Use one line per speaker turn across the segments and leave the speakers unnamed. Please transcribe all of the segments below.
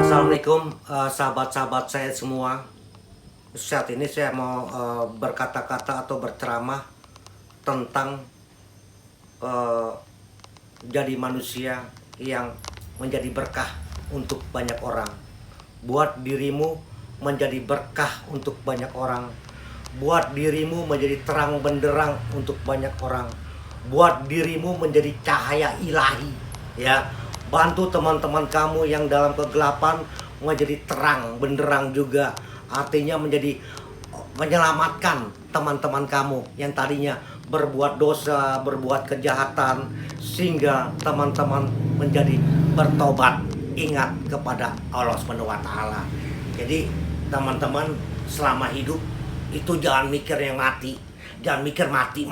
Assalamualaikum sahabat-sahabat saya semua. Saat ini saya mau berkata-kata atau berceramah tentang jadi manusia yang menjadi berkah untuk banyak orang. Buat dirimu menjadi berkah untuk banyak orang. Buat dirimu menjadi terang benderang untuk banyak orang. Buat dirimu menjadi cahaya ilahi, ya. Bantu teman-teman kamu yang dalam kegelapan menjadi terang benderang juga. Artinya menjadi menyelamatkan teman-teman kamu yang tadinya berbuat dosa, berbuat kejahatan, sehingga teman-teman menjadi bertobat, ingat kepada Allah SWT. Jadi teman-teman selama hidup itu jangan mikir yang mati, jangan mikir mati,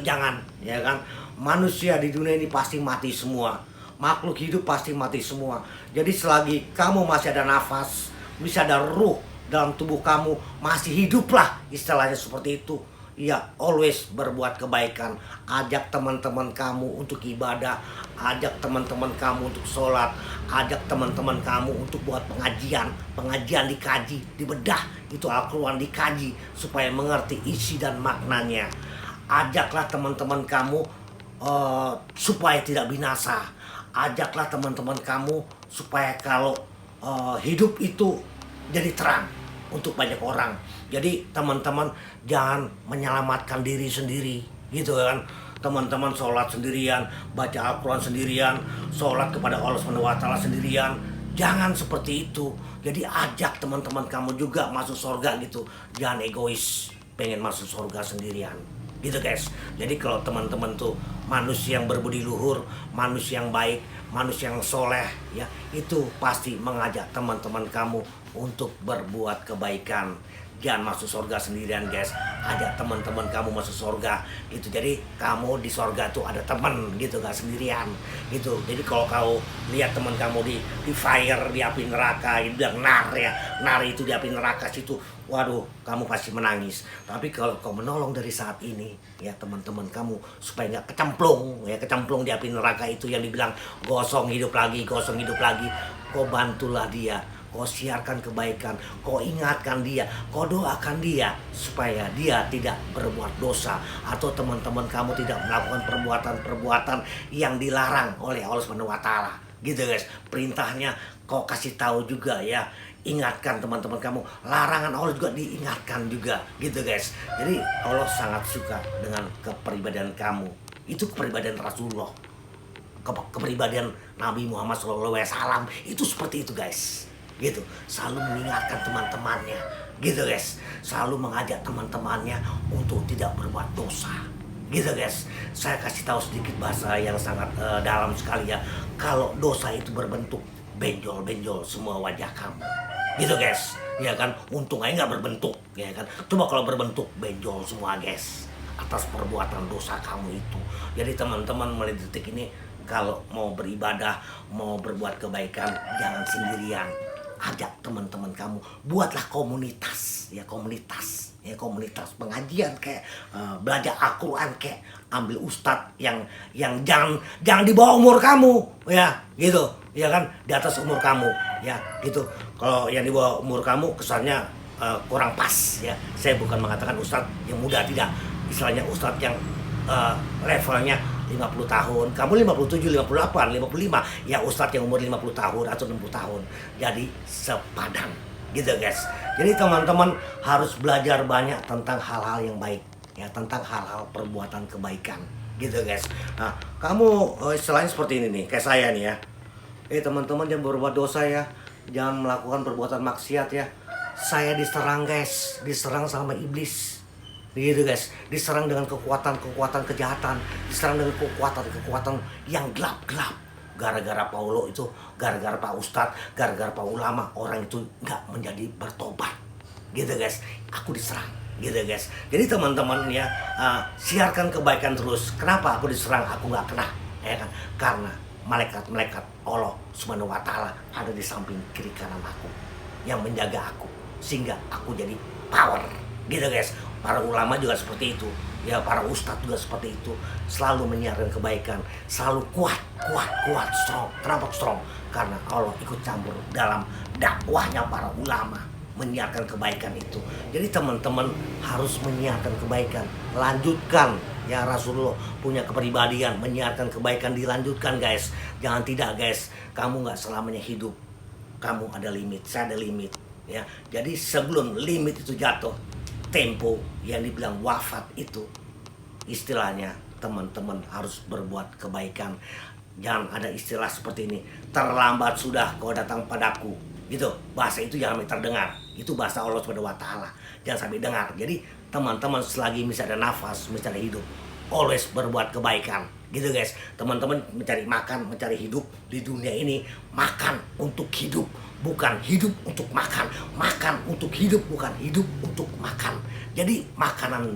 jangan, ya kan? Manusia di dunia ini pasti mati semua. Makhluk hidup pasti mati semua. Jadi selagi kamu masih ada nafas, bisa ada ruh dalam tubuh kamu, masih hiduplah, istilahnya seperti itu. Ya, always berbuat kebaikan. Ajak teman-teman kamu untuk ibadah, ajak teman-teman kamu untuk sholat, ajak teman-teman kamu untuk buat pengajian. Pengajian dikaji, dibedah, itu Al-Quran dikaji supaya mengerti isi dan maknanya. Ajaklah teman-teman kamu supaya tidak binasa. Ajaklah teman-teman kamu supaya kalau hidup itu jadi terang untuk banyak orang. Jadi teman-teman jangan menyelamatkan diri sendiri, gitu kan. Teman-teman sholat sendirian, baca Al-Quran sendirian, sholat kepada Allah SWT sendirian. Jangan seperti itu. Jadi ajak teman-teman kamu juga masuk surga gitu. Jangan egois, pengen masuk surga sendirian, gitu guys. Jadi kalau teman-teman tuh manusia yang berbudi luhur, manusia yang baik, manusia yang soleh, ya, itu pasti mengajak teman-teman kamu untuk berbuat kebaikan. Jangan masuk surga sendirian guys, ajak teman-teman kamu masuk surga gitu. Jadi kamu di surga tuh ada teman gitu, gak sendirian gitu. Jadi kalau kau lihat teman kamu di fire, di api neraka, itu bilang nar, ya, nar itu di api neraka situ, waduh, kamu pasti menangis. Tapi kalau kau menolong dari saat ini, ya, teman-teman kamu supaya nggak kecemplung, ya, kecemplung di api neraka itu yang dibilang gosong hidup lagi, kau bantulah dia. Kau siarkan kebaikan, kau ingatkan dia, kau doakan dia supaya dia tidak berbuat dosa, atau teman-teman kamu tidak melakukan perbuatan-perbuatan yang dilarang oleh Allah SWT. Gitu guys, perintahnya kau kasih tahu juga, ya. Ingatkan teman-teman kamu, larangan Allah juga diingatkan juga, gitu guys. Jadi Allah sangat suka dengan kepribadian kamu. Itu kepribadian Rasulullah, kepribadian Nabi Muhammad SAW itu seperti itu guys. Gitu, selalu mengingatkan teman-temannya, gitu guys, selalu mengajak teman-temannya untuk tidak berbuat dosa, gitu guys. Saya kasih tahu sedikit bahasa yang sangat dalam sekali, ya. Kalau dosa itu berbentuk benjol-benjol semua wajah kamu, gitu guys, ya kan. Untung aja nggak berbentuk, ya kan. Coba kalau berbentuk benjol semua guys, atas perbuatan dosa kamu itu. Jadi teman-teman mulai detik ini kalau mau beribadah, mau berbuat kebaikan, jangan sendirian. Ajak teman-teman kamu, buatlah komunitas, ya, komunitas pengajian kayak belajar Al-Quran, kayak ambil ustadz yang jangan di bawah umur kamu, ya, gitu, ya kan, di atas umur kamu, ya, gitu. Kalau yang di bawah umur kamu kesannya kurang pas, ya. Saya bukan mengatakan ustadz yang muda, tidak, istilahnya ustadz yang levelnya 50 tahun, kamu 57, 58, 55, ya ustadz yang umur 50 tahun atau 60 tahun. Jadi sepadan, gitu guys. Jadi teman-teman harus belajar banyak tentang hal-hal yang baik, ya, tentang hal-hal perbuatan kebaikan, gitu guys. Nah, kamu selain seperti ini nih, kayak saya nih, ya. Teman-teman jangan berbuat dosa, ya. Jangan melakukan perbuatan maksiat, ya. Saya diserang guys, diserang sama iblis. Begitu guys, diserang dengan kekuatan-kekuatan kejahatan, diserang dengan kekuatan-kekuatan yang gelap-gelap. Gara-gara Paulo itu, gara-gara Pak Ustadz, gara-gara Pak Ulama, orang itu nggak menjadi bertobat. Gitu guys, aku diserang. Gitu guys. Jadi teman-teman ya, siarkan kebaikan terus. Kenapa aku diserang? Aku nggak kena, ya kan? Karena malaikat-malaikat Allah Subhanahu wa Ta'ala ada di samping kiri kanan aku yang menjaga aku sehingga aku jadi power. Gitu guys. Para ulama juga seperti itu. Ya, para ustadz juga seperti itu. Selalu menyiarkan kebaikan, selalu kuat, strong. Kenapa strong? Karena Allah ikut campur dalam dakwahnya para ulama menyiarkan kebaikan itu. Jadi teman-teman harus menyiarkan kebaikan. Lanjutkan. Ya, Rasulullah punya kepribadian menyiarkan kebaikan, dilanjutkan guys. Jangan tidak guys. Kamu nggak selamanya hidup. Kamu ada limit, saya ada limit. Ya, jadi sebelum limit itu jatuh, tempo yang dibilang wafat itu, istilahnya teman-teman harus berbuat kebaikan. Jangan ada istilah seperti ini, terlambat sudah kau datang padaku. Gitu, bahasa itu jangan sampai terdengar. Itu bahasa Allah Subhanahu wa Ta'ala. Jangan sampai dengar. Jadi teman-teman selagi masih ada nafas, masih ada hidup, always berbuat kebaikan. Gitu guys. Teman-teman mencari makan, mencari hidup di dunia ini, makan untuk hidup, bukan hidup untuk makan. Makan untuk hidup, bukan hidup untuk makan. Jadi makanan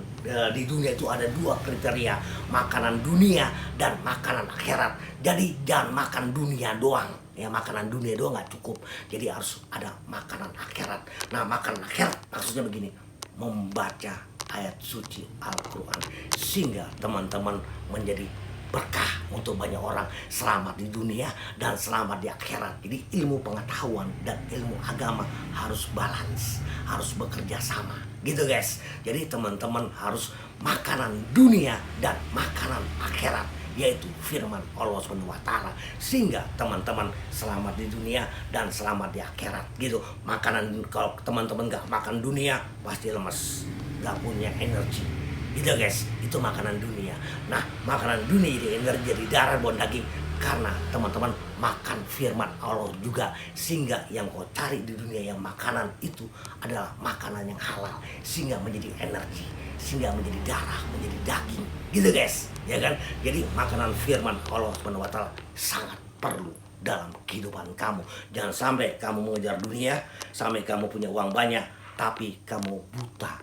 di dunia itu ada dua kriteria, makanan dunia dan makanan akhirat. Jadi jangan makan dunia doang. Ya, makanan dunia doang nggak cukup. Jadi harus ada makanan akhirat. Nah, makanan akhirat maksudnya begini, membaca ayat suci Al-Quran sehingga teman-teman menjadi berkah untuk banyak orang, selamat di dunia dan selamat di akhirat. Jadi ilmu pengetahuan dan ilmu agama harus balance, harus bekerja sama. Gitu guys. Jadi teman-teman harus makanan dunia dan makanan akhirat, yaitu firman Allah Subhanahu wa Ta'ala, sehingga teman-teman selamat di dunia dan selamat di akhirat. Gitu. Makanan, kalau teman-teman nggak makan dunia pasti lemes, nggak punya energi. Gitu guys, itu makanan dunia. Nah, makanan dunia jadi energi, jadi darah, bukan daging. Karena teman-teman makan firman Allah juga, sehingga yang kau cari di dunia yang makanan itu adalah makanan yang halal, sehingga menjadi energi, sehingga menjadi darah, menjadi daging. Gitu guys, ya kan? Jadi makanan firman Allah Subhanahu wa Ta'ala sangat perlu dalam kehidupan kamu. Jangan sampai kamu mengejar dunia, sampai kamu punya uang banyak, tapi kamu buta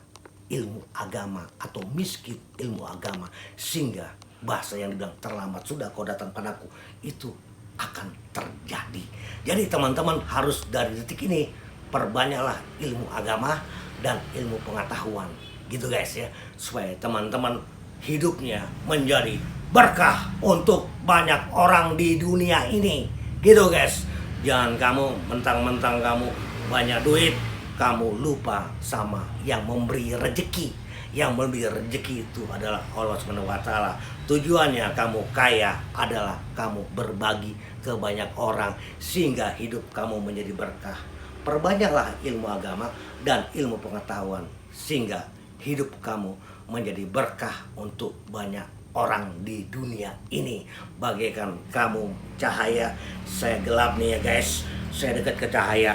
ilmu agama atau miskin ilmu agama, sehingga bahasa yang dibilang terlambat sudah kau datang padaku itu akan terjadi. Jadi teman-teman harus dari detik ini perbanyaklah ilmu agama dan ilmu pengetahuan. Gitu guys ya, supaya teman-teman hidupnya menjadi berkah untuk banyak orang di dunia ini. Gitu guys. Jangan kamu mentang-mentang kamu banyak duit, kamu lupa sama yang memberi rezeki. Yang memberi rezeki itu adalah Allah Subhanahu wa Ta'ala. Tujuannya kamu kaya adalah kamu berbagi ke banyak orang sehingga hidup kamu menjadi berkah. Perbanyaklah ilmu agama dan ilmu pengetahuan sehingga hidup kamu menjadi berkah untuk banyak orang di dunia ini. Bagaikan kamu cahaya. Saya gelap nih ya guys, saya dekat ke cahaya,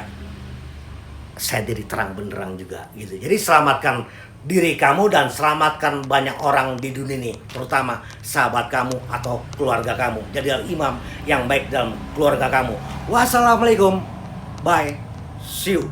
saya jadi terang benderang juga gitu. Jadi selamatkan diri kamu dan selamatkan banyak orang di dunia ini, terutama sahabat kamu atau keluarga kamu. Jadilah imam yang baik dalam keluarga kamu. Wassalamualaikum, bye, see you.